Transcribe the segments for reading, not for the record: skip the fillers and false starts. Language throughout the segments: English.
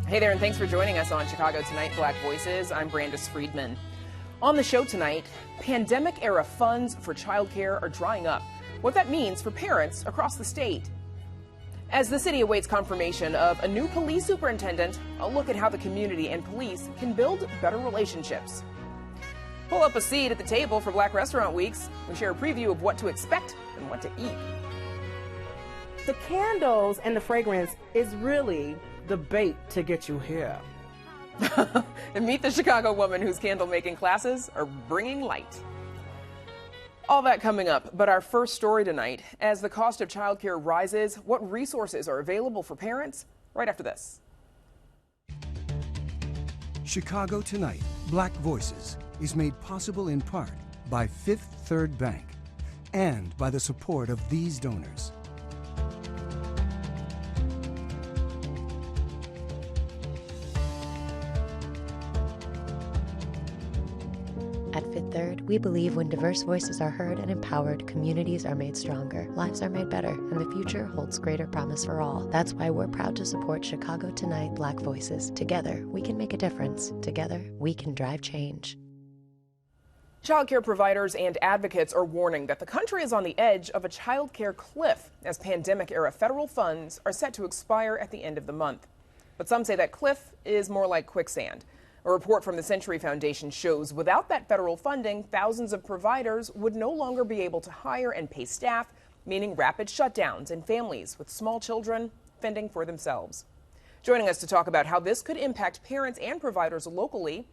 Hey there, and thanks for joining us on Chicago Tonight, Black Voices. I'm Brandis Friedman. On the show tonight, pandemic-era funds for childcare are drying up. What that means for parents across the state. As the city awaits confirmation of a new police superintendent, a look at how the community and police can build better relationships. Pull up a seat at the table for Black Restaurant Weeks. We share a preview of what to expect and what to eat. The candles and the fragrance is really the bait to get you here. And meet the Chicago woman whose candle-making classes are bringing light. All that coming up, but our first story tonight, as the cost of childcare rises, what resources are available for parents? Right after this. Chicago Tonight, Black Voices is made possible in part by Fifth Third Bank and by the support of these donors. At Fifth Third, we believe when diverse voices are heard and empowered, communities are made stronger, lives are made better, and the future holds greater promise for all. That's why we're proud to support Chicago Tonight Black Voices. Together, we can make a difference. Together, we can drive change. Childcare providers and advocates are warning that the country is on the edge of a childcare cliff as pandemic-era federal funds are set to expire at the end of the month. But some say that cliff is more like quicksand. A report from the Century Foundation shows without that federal funding, thousands of providers would no longer be able to hire and pay staff, meaning rapid shutdowns and families with small children fending for themselves. Joining us to talk about how this could impact parents and providers locally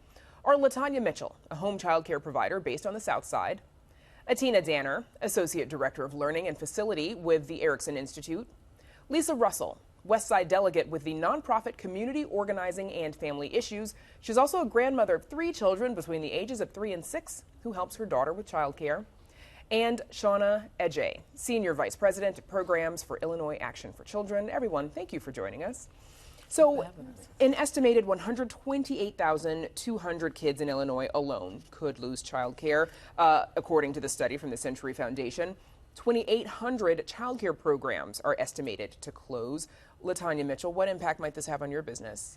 are LaTanya Mitchell, a home child care provider based on the South Side, Atina Danner, Associate Director of Learning and Facility with the Erickson Institute, Lisa Russell, West Side delegate with the nonprofit Community Organizing and Family Issues. She's also a grandmother of 3 children between the ages of 3 and 6 who helps her daughter with childcare. And Shauna Ejay, Senior Vice President of Programs for Illinois Action for Children. Everyone, thank you for joining us. So, an estimated 128,200 kids in Illinois alone could lose childcare, according to the study from the Century Foundation. 2,800 childcare programs are estimated to close. LaTanya Mitchell, what impact might this have on your business?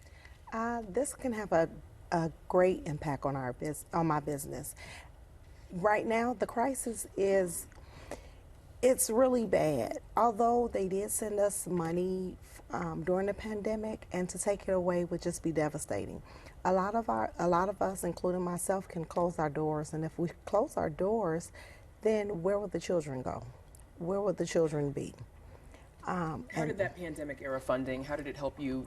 This can have a great impact on my business. Right now, the crisis it's really bad. Although they did send us money during the pandemic, and to take it away would just be devastating. A lot of us, including myself, can close our doors, and if we close our doors, then where would the children go? Where would the children be? How did that pandemic era funding, how did it help you,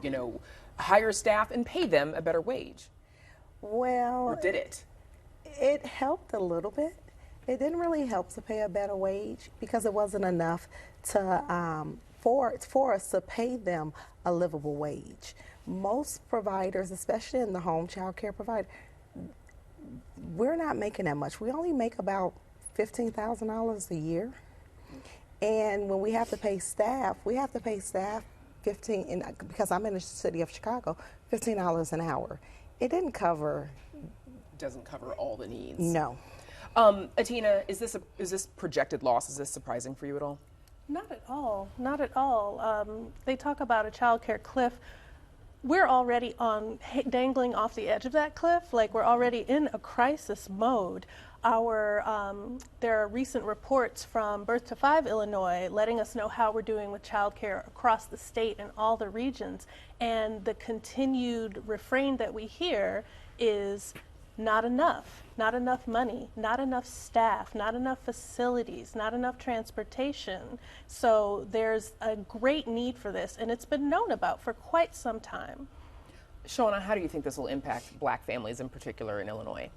hire staff and pay them a better wage? Well, or did it? It helped a little bit. It didn't really help to pay a better wage because it wasn't enough to for us to pay them a livable wage. Most providers, especially in the home child care provider, we're not making that much. We only make about $15,000 a year. And when we have to pay staff, because I'm in the city of Chicago, $15 an hour. It doesn't cover all the needs. No. Atina, is this projected loss? Is this surprising for you at all? Not at all. Not at all. They talk about a child care cliff. We're already dangling off the edge of that cliff. Like, we're already in a crisis mode. There are recent reports from Birth to 5 Illinois letting us know how we're doing with childcare across the state and all the regions. And the continued refrain that we hear is not enough money, not enough staff, not enough facilities, not enough transportation. So there's a great need for this, and it's been known about for quite some time. Shauna, how do you think this will impact Black families in particular in Illinois?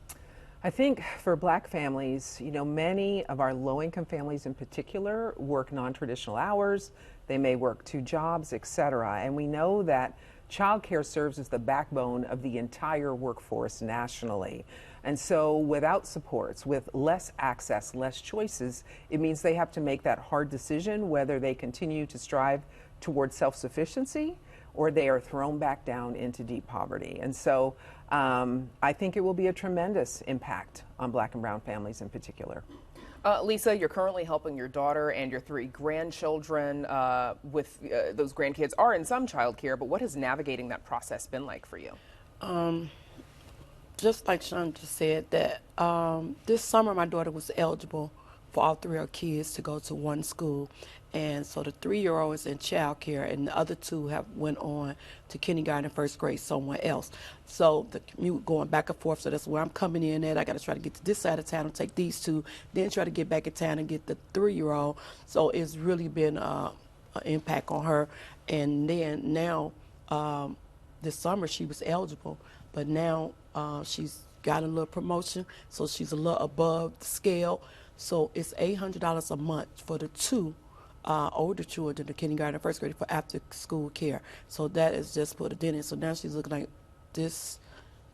I think for Black families, many of our low-income families in particular work non-traditional hours. They may work 2 jobs, etc. And we know that childcare serves as the backbone of the entire workforce nationally. And so without supports, with less access, less choices, it means they have to make that hard decision whether they continue to strive towards self-sufficiency or they are thrown back down into deep poverty. And so I think it will be a tremendous impact on Black and brown families in particular. Lisa, you're currently helping your daughter and your 3 grandchildren with those grandkids are in some childcare, but what has navigating that process been like for you? Just like Sean just said, that this summer my daughter was eligible for all 3 of her kids to go to one school. And so the 3-year-old is in child care, and the other 2 have went on to kindergarten and first grade somewhere else. So the commute going back and forth, so that's where I'm coming in at. I got to try to get to this side of town and take these 2, then try to get back in town and get the 3-year-old. So it's really been an impact on her. And then now, this summer she was eligible, but now she's got a little promotion, so she's a little above the scale. So it's $800 a month for the 2 older children, the kindergarten and first grade, for after school care. So that is just put a dent in. So now she's looking like this,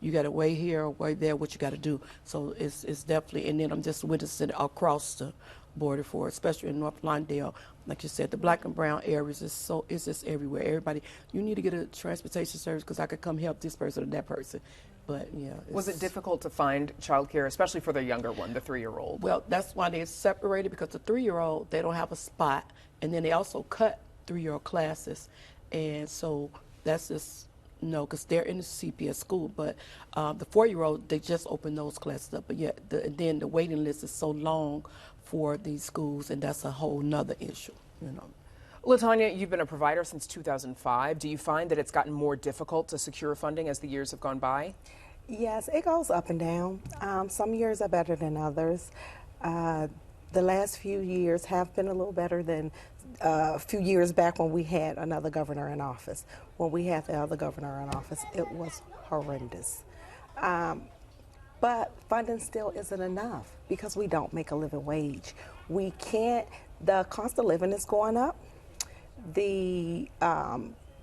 you got to wait here or wait there, what you got to do. So it's definitely, and then I'm just witnessing across the border for it, especially in North Lawndale. Like you said, the black and brown areas is just everywhere. Everybody, you need to get a transportation service because I could come help this person or that person. But yeah. Was it difficult to find childcare, especially for the younger one, the 3-year-old? Well, that's why they're separated, because the 3-year-old, they don't have a spot. And then they also cut 3-year-old classes. And so that's just, because they're in the CPS school. But the 4-year-old, they just opened those classes up. But yeah, then the waiting list is so long for these schools, and that's a whole nother issue, LaTanya, you've been a provider since 2005. Do you find that it's gotten more difficult to secure funding as the years have gone by? Yes, it goes up and down. Some years are better than others. The last few years have been a little better than a few years back when we had another governor in office. When we had the other governor in office, it was horrendous. But funding still isn't enough because we don't make a living wage. We can't, the cost of living is going up. The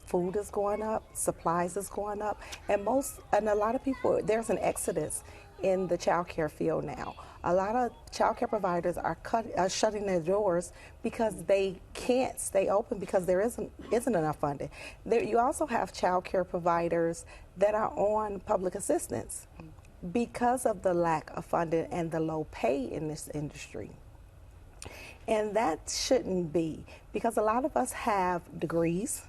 food is going up, supplies is going up, and a lot of people, there's an exodus in the child care field now. A lot of child care providers are shutting their doors because they can't stay open because there isn't enough funding. You also have child care providers that are on public assistance because of the lack of funding and the low pay in this industry. And that shouldn't be, because a lot of us have degrees.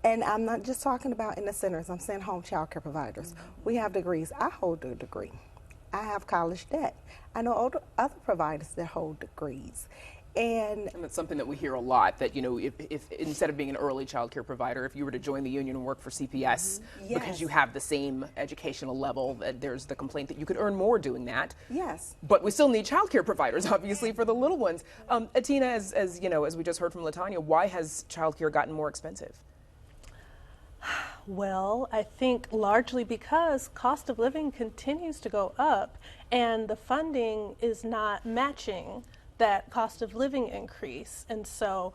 And I'm not just talking about in the centers, I'm saying home child care providers. We have degrees. I hold a degree. I have college debt. I know other providers that hold degrees. And that's something that we hear a lot, that, if instead of being an early child care provider, if you were to join the union and work for CPS, because you have the same educational level, that there's the complaint that you could earn more doing that. Yes. But we still need child care providers, obviously, for the little ones. Atina, as we just heard from LaTanya, why has child care gotten more expensive? Well, I think largely because cost of living continues to go up and the funding is not matching that cost of living increase. And so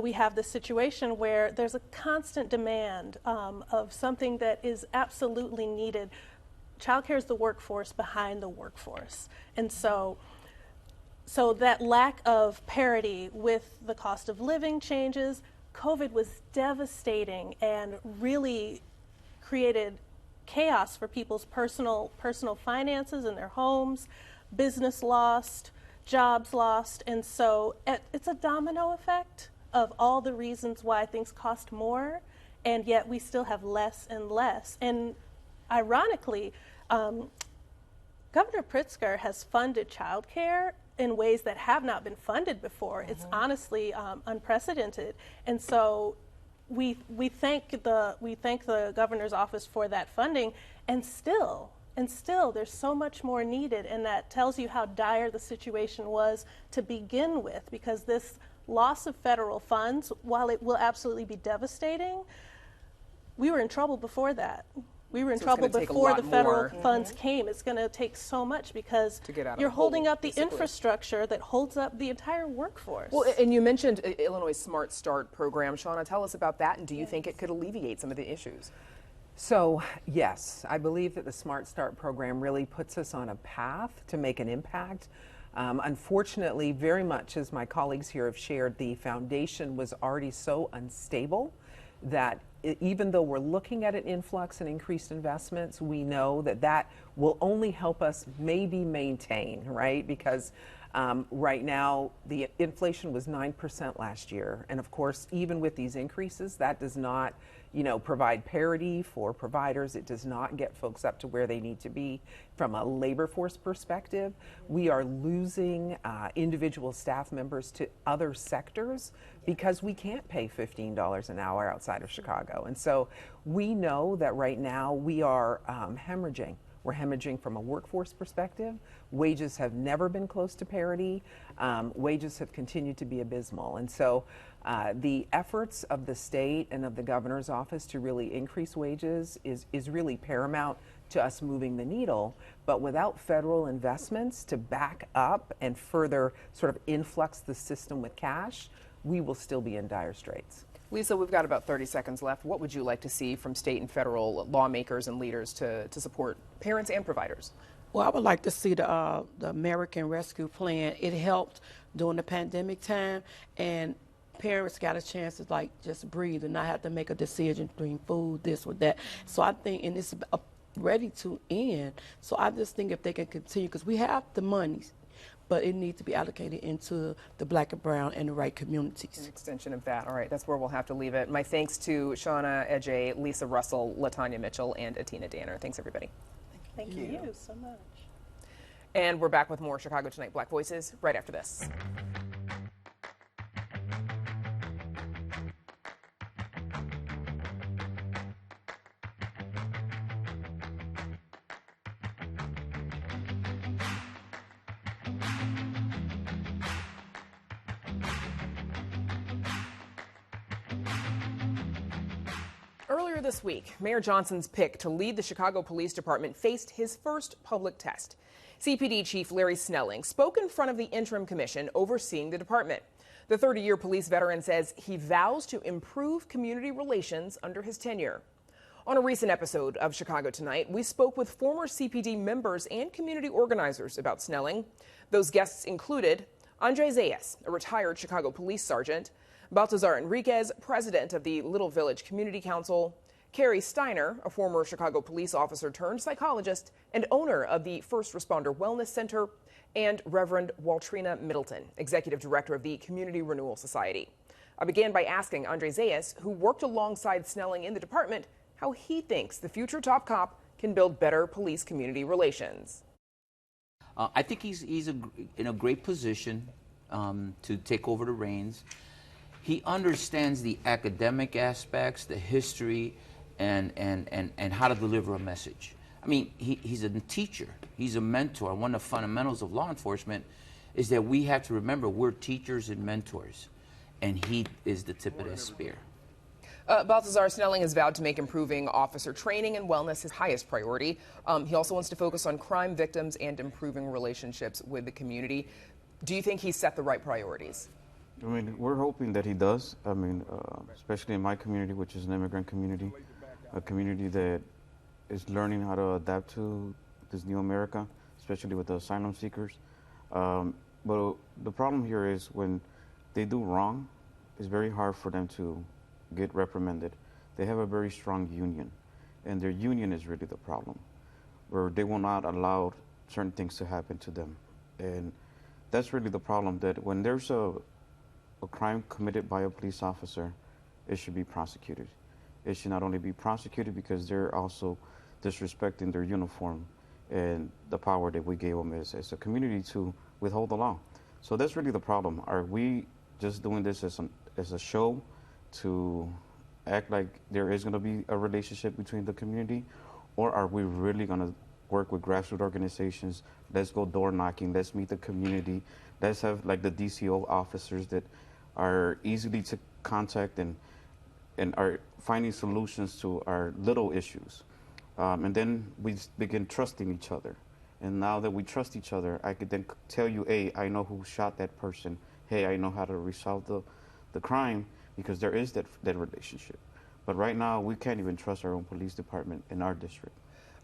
we have this situation where there's a constant demand of something that is absolutely needed. Childcare is the workforce behind the workforce. And so that lack of parity with the cost of living changes, COVID was devastating and really created chaos for people's personal finances in their homes, business lost, jobs lost, and so it's a domino effect of all the reasons why things cost more, and yet we still have less and less. And ironically, Governor Pritzker has funded childcare in ways that have not been funded before. It's honestly unprecedented, and so we thank the governor's office for that funding, and still there's so much more needed, and that tells you how dire the situation was to begin with, because this loss of federal funds, while it will absolutely be devastating, we were in trouble before that. We were in trouble before the federal funds came. It's going to take so much because you're holding up the infrastructure that holds up the entire workforce. Well, and you mentioned Illinois' Smart Start program. Shauna, tell us about that, and do you think it could alleviate some of the issues? So, yes, I believe that the Smart Start program really puts us on a path to make an impact. Unfortunately, very much as my colleagues here have shared, the foundation was already so unstable that even though we're looking at an influx and increased investments, we know that that will only help us maybe maintain, right? Because right now, the inflation was 9% last year. And of course, even with these increases, that does not, provide parity for providers. It does not get folks up to where they need to be from a labor force perspective. We are losing individual staff members to other sectors because we can't pay $15 an hour outside of Chicago. And so we know that right now we are hemorrhaging. We're hemorrhaging from a workforce perspective. Wages have never been close to parity. Wages have continued to be abysmal. And so the efforts of the state and of the governor's office to really increase wages is really paramount to us moving the needle. But without federal investments to back up and further sort of influx the system with cash, we will still be in dire straits. Lisa, we've got about 30 seconds left. What would you like to see from state and federal lawmakers and leaders to support parents and providers? Well, I would like to see the American Rescue Plan. It helped during the pandemic time, and parents got a chance to just breathe and not have to make a decision between food, this or that. So I think, and it's ready to end. So I just think if they can continue, because we have the money, but it needs to be allocated into the Black and brown and the right communities. An extension of that. All right, that's where we'll have to leave it. My thanks to Shauna Ejay, Lisa Russell, Latanya Mitchell, and Atina Danner. Thanks, everybody. Thank you so much. And we're back with more Chicago Tonight Black Voices right after this. Earlier this week, Mayor Johnson's pick to lead the Chicago Police Department faced his first public test. CPD Chief Larry Snelling spoke in front of the interim commission overseeing the department. The 30-year police veteran says he vows to improve community relations under his tenure. On a recent episode of Chicago Tonight, we spoke with former CPD members and community organizers about Snelling. Those guests included Andre Zayas, a retired Chicago police sergeant, Baltazar Enriquez, president of the Little Village Community Council, Carrie Steiner, a former Chicago police officer turned psychologist and owner of the First Responder Wellness Center, and Reverend Waltrina Middleton, executive director of the Community Renewal Society. I began by asking Andre Zayas, who worked alongside Snelling in the department, how he thinks the future top cop can build better police-community relations. I think he's in a great position to take over the reins. He understands the academic aspects, the history, and how to deliver a message. I mean, he's a teacher. He's a mentor. One of the fundamentals of law enforcement is that we have to remember we're teachers and mentors, and he is the tip of that spear. Baltazar Snelling has vowed to make improving officer training and wellness his highest priority. He also wants to focus on crime victims and improving relationships with the community. Do you think he's set the right priorities? I mean, we're hoping that he does. I mean, especially in my community, which is an immigrant community, a community that is learning how to adapt to this new America, especially with the asylum seekers. But the problem here is when they do wrong, it's very hard for them to get reprimanded. They have a very strong union, and their union is really the problem, where they will not allow certain things to happen to them. And that's really the problem, that when there's a crime committed by a police officer, it should be prosecuted. It should not only be prosecuted because they're also disrespecting their uniform and the power that we gave them as a community to withhold the law. So that's really the problem. Are we just doing this as a show to act like there is going to be a relationship between the community, or are we really going to work with grassroots organizations? Let's go door knocking, let's meet the community, let's have like the DCO officers that are easily to contact and are finding solutions to our little issues. And then we begin trusting each other. And now that we trust each other, I could then tell you, hey, I know who shot that person. Hey, I know how to resolve the crime, because there is that relationship. But right now, we can't even trust our own police department in our district.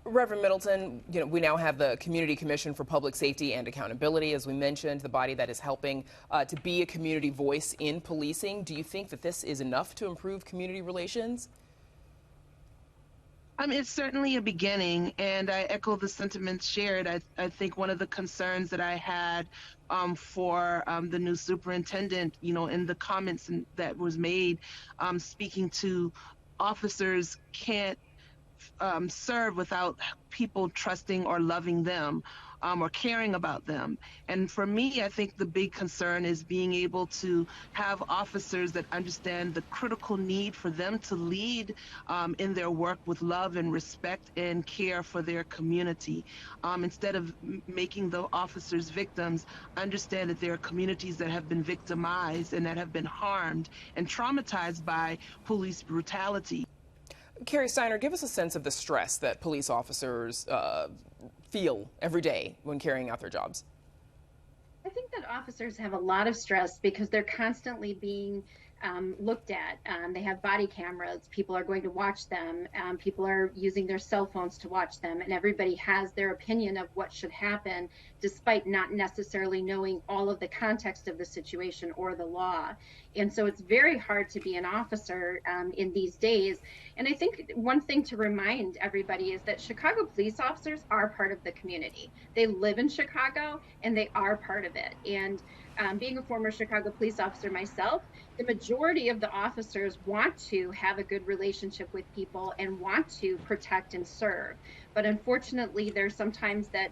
Reverend Middleton, we now have the Community Commission for Public Safety and Accountability, as we mentioned, the body that is helping to be a community voice in policing. Do you think that this is enough to improve community relations? It's certainly a beginning, and I echo the sentiments shared. I think one of the concerns that I had for the new superintendent, in the comments that was made, speaking to officers can't serve without people trusting or loving them, or caring about them. And for me, I think the big concern is being able to have officers that understand the critical need for them to lead in their work with love and respect and care for their community. Instead of making the officers victims, understand that there are communities that have been victimized and that have been harmed and traumatized by police brutality. Carrie Steiner, give us a sense of the stress that police officers feel every day when carrying out their jobs. I think that officers have a lot of stress because they're constantly being looked at. They have body cameras. People are going to watch them. People are using their cell phones to watch them. And everybody has their opinion of what should happen, despite not necessarily knowing all of the context of the situation or the law. And so it's very hard to be an officer in these days. And I think one thing to remind everybody is that Chicago police officers are part of the community. They live in Chicago and they are part of it. And being a former Chicago police officer myself, the majority of the officers want to have a good relationship with people and want to protect and serve. But unfortunately, there's sometimes that,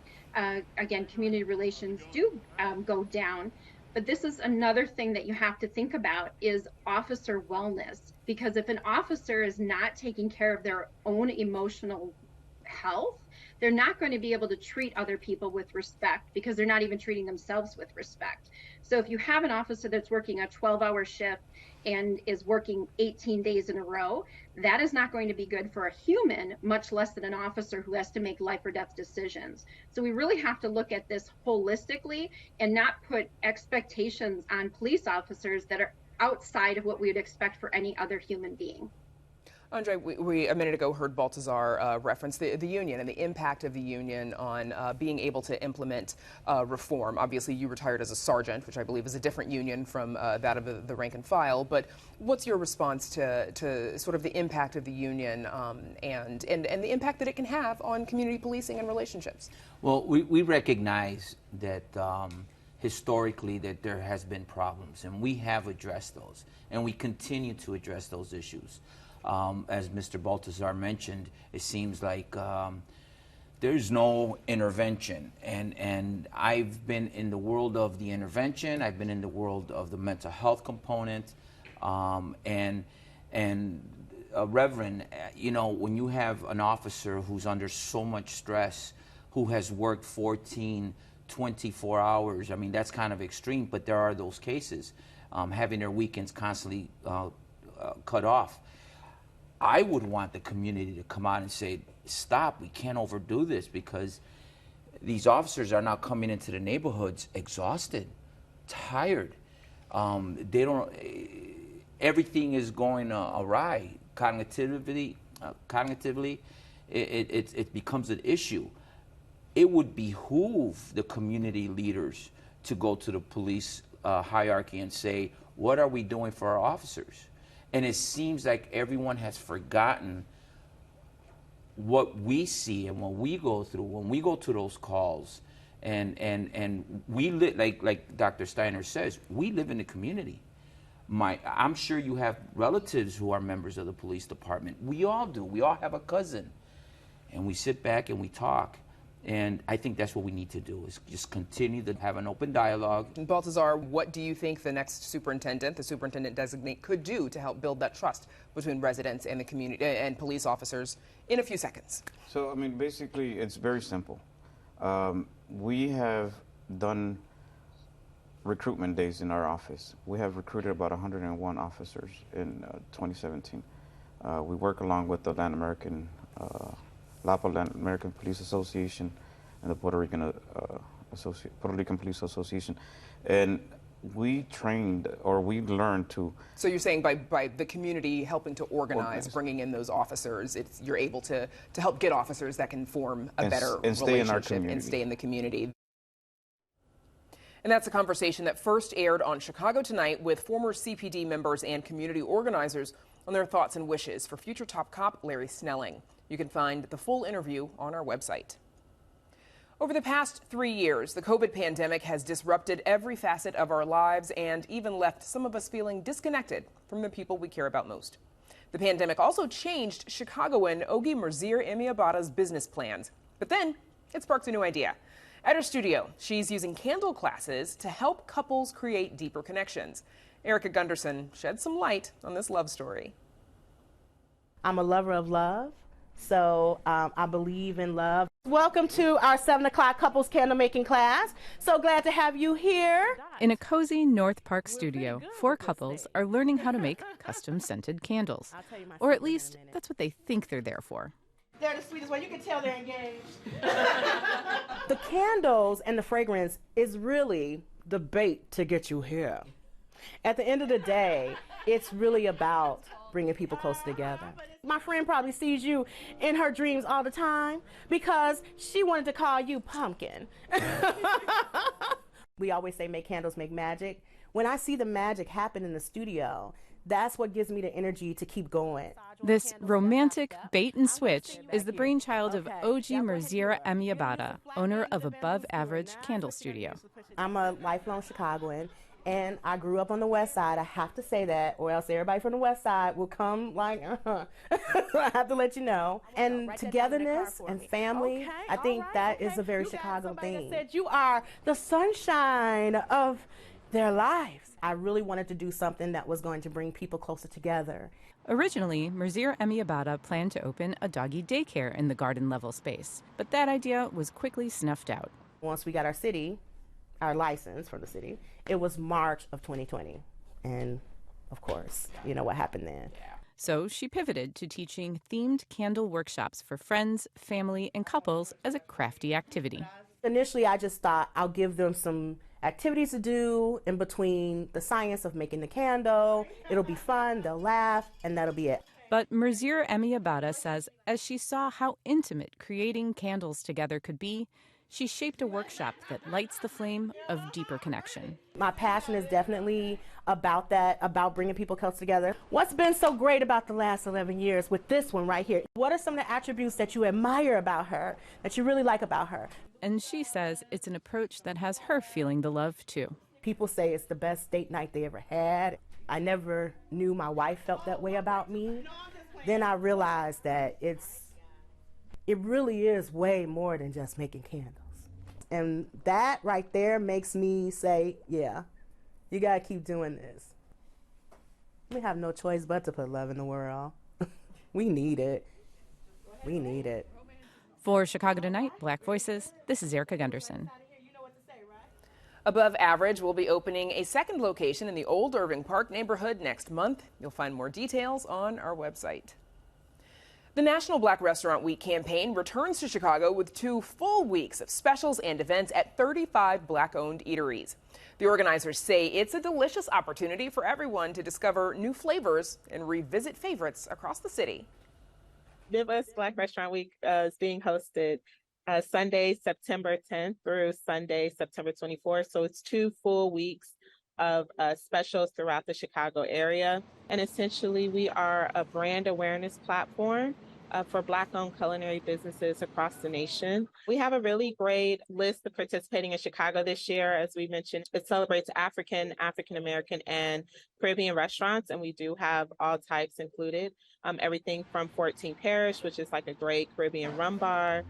again, community relations do go down. But this is another thing that you have to think about is officer wellness. Because if an officer is not taking care of their own emotional health, they're not going to be able to treat other people with respect because they're not even treating themselves with respect. So if you have an officer that's working a 12-hour shift and is working 18 days in a row, that is not going to be good for a human, much less than an officer who has to make life or death decisions. So we really have to look at this holistically and not put expectations on police officers that are outside of what we would expect for any other human being. Andre, we a minute ago heard Baltazar reference the union and the impact of the union on being able to implement reform. Obviously, you retired as a sergeant, which I believe is a different union from that of the rank and file. But what's your response to sort of the impact of the union and the impact that it can have on community policing and relationships? Well, we recognize that historically that there has been problems, and we have addressed those, and we continue to address those issues. As Mr. Baltazar mentioned, it seems like there's no intervention. And I've been in the world of the intervention. I've been in the world of the mental health component. Reverend, when you have an officer who's under so much stress, who has worked 14, 24 hours, I mean, that's kind of extreme, but there are those cases, having their weekends constantly cut off. I would want the community to come out and say, stop, we can't overdo this, because these officers are now coming into the neighborhoods exhausted, tired. Everything is going awry. Cognitively, it becomes an issue. It would behoove the community leaders to go to the police hierarchy and say, what are we doing for our officers? And it seems like everyone has forgotten what we see and what we go through when we go to those calls. And we live, like Dr. Steiner says, we live in the community. I'm sure you have relatives who are members of the police department. We all do. We all have a cousin. And we sit back and we talk. And I think that's what we need to do, is just continue to have an open dialogue. Baltazar, what do you think the next superintendent, the superintendent designate, could do to help build that trust between residents and the community and police officers in a few seconds? So, I mean, basically, it's very simple. We have done recruitment days in our office. We have recruited about 101 officers in 2017. We work along with the Lapa Latin American Police Association and the Puerto Rican Police Association, and we trained, or we learned to. So you're saying by the community helping to organize, bringing in those officers, you're able to help get officers that can form a better relationship and stay in the community. And that's a conversation that first aired on Chicago Tonight with former CPD members and community organizers on their thoughts and wishes for future top cop Larry Snelling. You can find the full interview on our website. Over the past 3 years, the COVID pandemic has disrupted every facet of our lives and even left some of us feeling disconnected from the people we care about most. The pandemic also changed Chicagoan Ogi Merzir Emiabada's business plans. But then it sparked a new idea. At her studio, she's using candle classes to help couples create deeper connections. Erica Gunderson shed some light on this love story. I'm a lover of love, so I believe in love. Welcome to our 7 o'clock couples candle making class. So glad to have you here. In a cozy North Park studio, 4 couples are learning how to make custom scented candles. Or at least, that's what they think they're there for. They're the sweetest one. You can tell they're engaged. The candles and the fragrance is really the bait to get you here. At the end of the day, it's really about bringing people closer together. My friend probably sees you in her dreams all the time because she wanted to call you Pumpkin. We always say make candles, make magic. When I see the magic happen in the studio, that's what gives me the energy to keep going. This romantic bait and switch is the brainchild of Oji Merzira Emiabada, owner of Above Average Candle Studio. I'm a lifelong Chicagoan, and I grew up on the West Side. I have to say that, or else everybody from the West Side will come like, I have to let you know. And togetherness and family, I think that is a very Chicago thing. Said you are the sunshine of their lives. I really wanted to do something that was going to bring people closer together. Originally, Merzir Emiabada planned to open a doggy daycare in the garden level space, but that idea was quickly snuffed out. Once we got our license from the city, it was March of 2020. And of course, you know what happened then. So she pivoted to teaching themed candle workshops for friends, family, and couples as a crafty activity. Initially, I just thought I'll give them some activities to do in between the science of making the candle. It'll be fun, they'll laugh, and that'll be it. But Merzir Emiabada says as she saw how intimate creating candles together could be, she shaped a workshop that lights the flame of deeper connection. My passion is definitely about that, about bringing people close together. What's been so great about the last 11 years with this one right here? What are some of the attributes that you admire about her, that you really like about her? And she says it's an approach that has her feeling the love, too. People say it's the best date night they ever had. I never knew my wife felt that way about me. Then I realized that it really is way more than just making candles. And that right there makes me say, yeah, you gotta keep doing this. We have no choice but to put love in the world. We need it. We need it. For Chicago Tonight, Black Voices, this is Erica Gunderson. Above Average will be opening a second location in the Old Irving Park neighborhood next month. You'll find more details on our website. The National Black Restaurant Week campaign returns to Chicago with 2 full weeks of specials and events at 35 Black-owned eateries. The organizers say it's a delicious opportunity for everyone to discover new flavors and revisit favorites across the city. Midwest Black Restaurant Week is being hosted Sunday, September 10th through Sunday, September 24th. So it's 2 full weeks of specials throughout the Chicago area. And essentially, we are a brand awareness platform for Black-owned culinary businesses across the nation. We have a really great list of participating in Chicago this year. As we mentioned, it celebrates African, African-American, and Caribbean restaurants, and we do have all types included. Everything from 14 Parish, which is like a great Caribbean rum bar.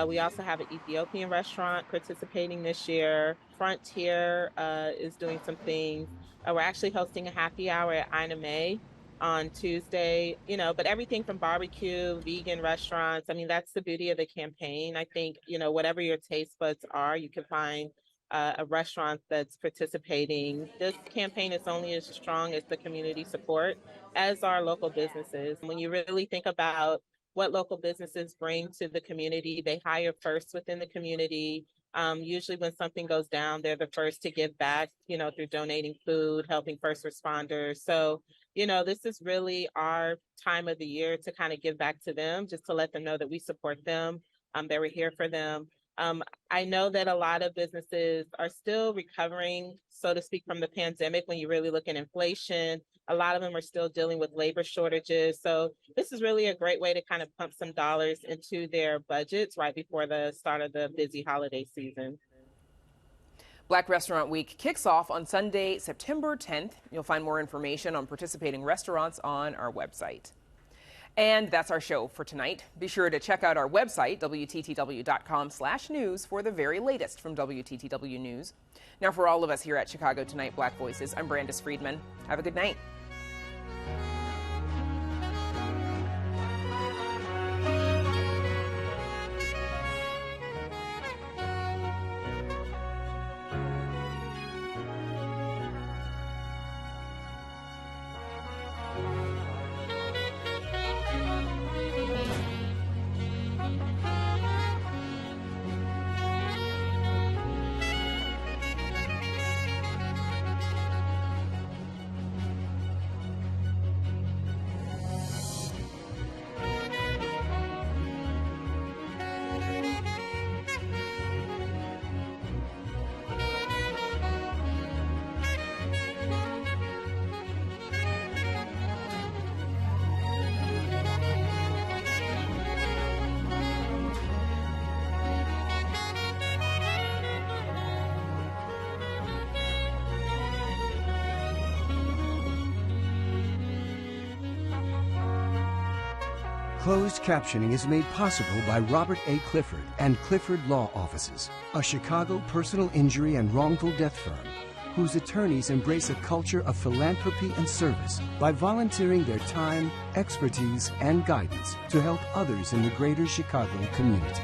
We also have an Ethiopian restaurant participating this year. Frontier is doing some things. We're actually hosting a happy hour at Ina May on Tuesday, but everything from barbecue, vegan restaurants. I mean, that's the beauty of the campaign. I think, whatever your taste buds are, you can find a restaurant that's participating. This campaign is only as strong as the community support, as are local businesses. When you really think about what local businesses bring to the community, they hire first within the community. Usually when something goes down, they're the first to give back, through donating food, helping first responders. So, this is really our time of the year to kind of give back to them, just to let them know that we support them, that we're here for them. I know that a lot of businesses are still recovering, so to speak, from the pandemic. When you really look at inflation, a lot of them are still dealing with labor shortages. So this is really a great way to kind of pump some dollars into their budgets right before the start of the busy holiday season. Black Restaurant Week kicks off on Sunday, September 10th. You'll find more information on participating restaurants on our website. And that's our show for tonight. Be sure to check out our website, WTTW.com/news, for the very latest from WTTW News. Now, for all of us here at Chicago Tonight Black Voices, I'm Brandis Friedman. Have a good night. Closed captioning is made possible by Robert A. Clifford and Clifford Law Offices, a Chicago personal injury and wrongful death firm whose attorneys embrace a culture of philanthropy and service by volunteering their time, expertise, and guidance to help others in the greater Chicago community.